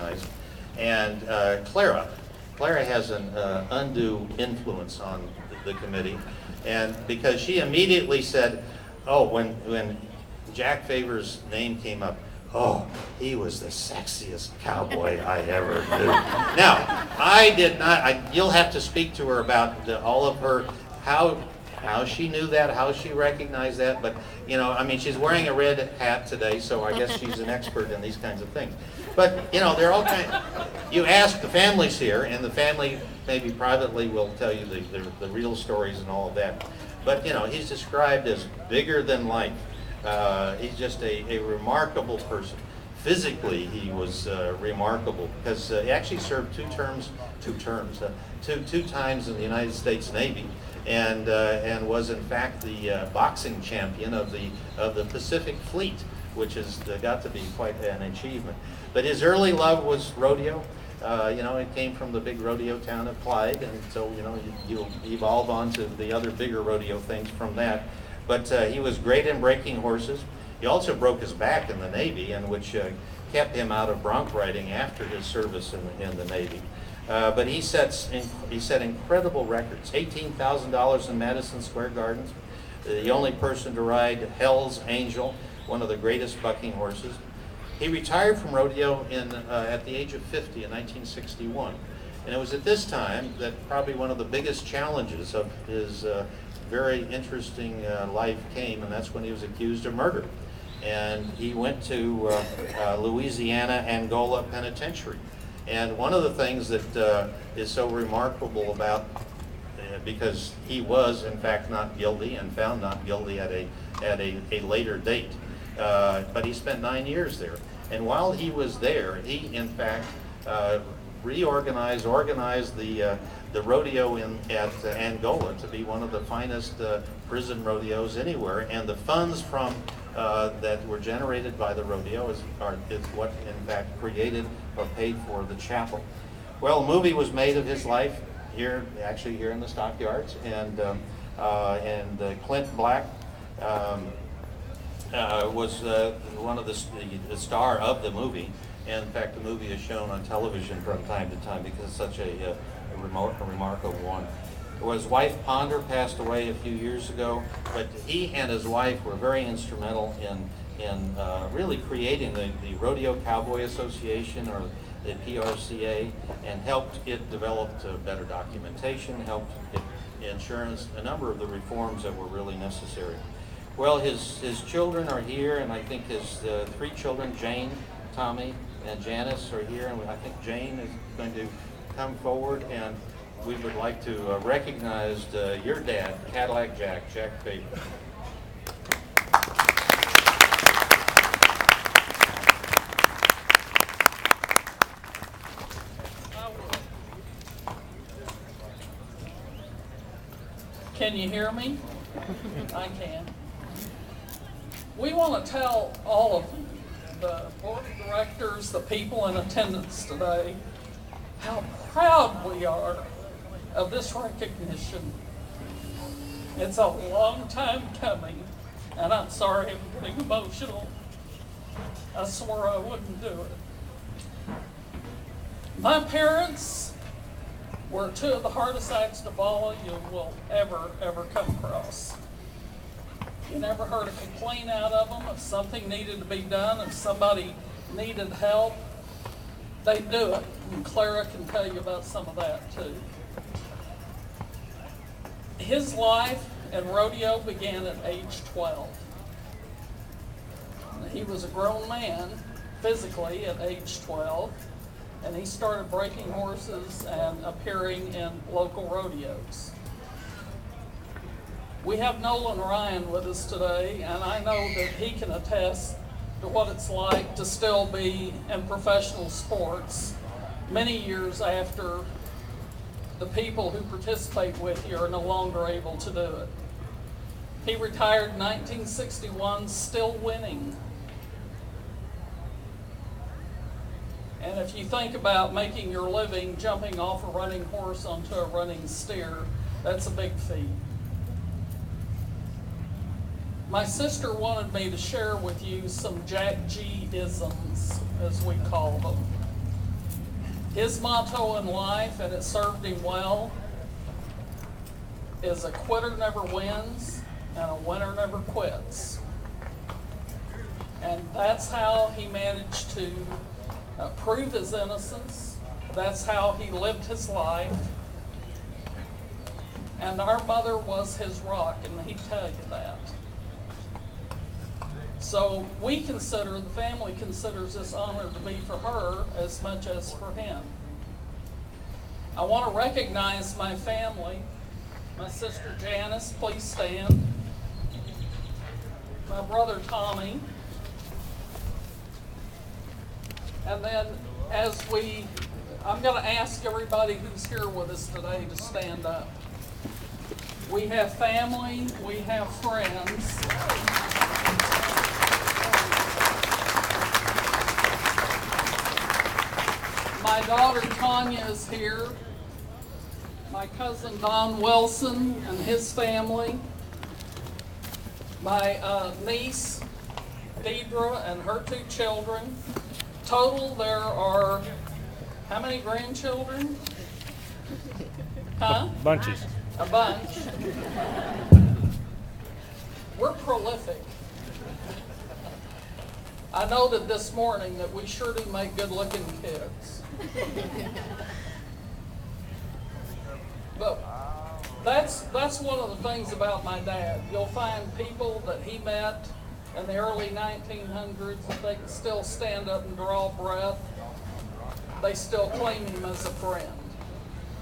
recognized. And Clara has an undue influence on the committee, and because she immediately said, oh, when Jack Favor's name came up, oh, he was the sexiest cowboy I ever knew. Now, I did not, you'll have to speak to her about all of her, how she knew that, how she recognized that, but, you know, I mean, she's wearing a red hat today, so I guess she's an expert in these kinds of things. But, you know, they're all kind you ask the families here, and the family maybe privately will tell you the real stories and all of that. But, you know, he's described as bigger than life. He's just a remarkable person. Physically, he was remarkable because he actually served two times in the United States Navy, and was in fact the boxing champion of the Pacific Fleet, which has got to be quite an achievement. But his early love was rodeo. You know, it came from the big rodeo town of Clyde, and so, you know, you evolve on to the other bigger rodeo things from that. But he was great in breaking horses. He also broke his back in the Navy, and which kept him out of bronc riding after his service in the Navy. But he set incredible records. $18,000 in Madison Square Gardens. The only person to ride Hell's Angel, one of the greatest bucking horses. He retired from rodeo at the age of 50 in 1961. And it was at this time that probably one of the biggest challenges of his very interesting life came, and that's when he was accused of murder. And he went to Louisiana Angola Penitentiary. And one of the things that is so remarkable about, because he was in fact not guilty and found not guilty at a later date, but he spent 9 years there. And while he was there, he in fact organized the rodeo at Angola to be one of the finest prison rodeos anywhere, and the funds from that were generated by the rodeo is what in fact created or paid for the chapel. Well, a movie was made of his life here in the Stockyards, and Clint Black was one of the star of the movie. And in fact, the movie is shown on television from time to time because it's such a remarkable one. His wife Ponder passed away a few years ago, but he and his wife were very instrumental in really creating the Rodeo Cowboy Association, or the PRCA, and helped it develop better documentation, helped it insurance, a number of the reforms that were really necessary. Well, his children are here, and I think his three children, Jane, Tommy, and Janice, are here, and I think Jane is going to come forward, and we would like to recognize your dad, Cadillac Jack Faber. Can you hear me? I can. We want to tell all of you, the board of directors, the people in attendance today, how proud we are of this recognition. It's a long time coming, and I'm sorry I'm getting emotional. I swore I wouldn't do it. My parents were two of the hardest acts to follow you will ever come across. You never heard a complaint out of them. If something needed to be done, if somebody needed help, they'd do it. And Clara can tell you about some of that too. His life in rodeo began at age 12. He was a grown man physically at age 12, and he started breaking horses and appearing in local rodeos. We have Nolan Ryan with us today, and I know that he can attest to what it's like to still be in professional sports many years after the people who participate with you are no longer able to do it. He retired in 1961, still winning. And if you think about making your living jumping off a running horse onto a running steer, that's a big feat. My sister wanted me to share with you some Jack G isms, as we call them. His motto in life, and it served him well, is a quitter never wins and a winner never quits. And that's how he managed to prove his innocence. That's how he lived his life. And our mother was his rock, and he'd tell you that. So we consider, the family considers this honor to be for her as much as for him. I want to recognize my family. My sister Janice, please stand. My brother Tommy. And then I'm going to ask everybody who's here with us today to stand up. We have family, we have friends. My daughter Tanya is here. My cousin Don Wilson and his family. My niece Deidre and her 2 children. Total, there are how many grandchildren? Huh? Bunches. A bunch. We're prolific. I noted this morning that we sure do make good-looking kids. But that's one of the things about my dad. You'll find people that he met in the early 1900s, that they can still stand up and draw breath. They still claim him as a friend.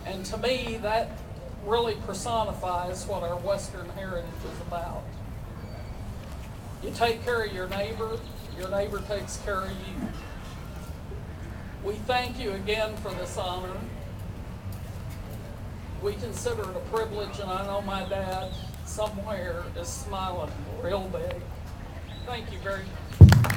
And to me, that really personifies what our Western heritage is about. You take care of your neighbor takes care of you. We thank you again for this honor. We consider it a privilege, and I know my dad somewhere is smiling real big. Thank you very much.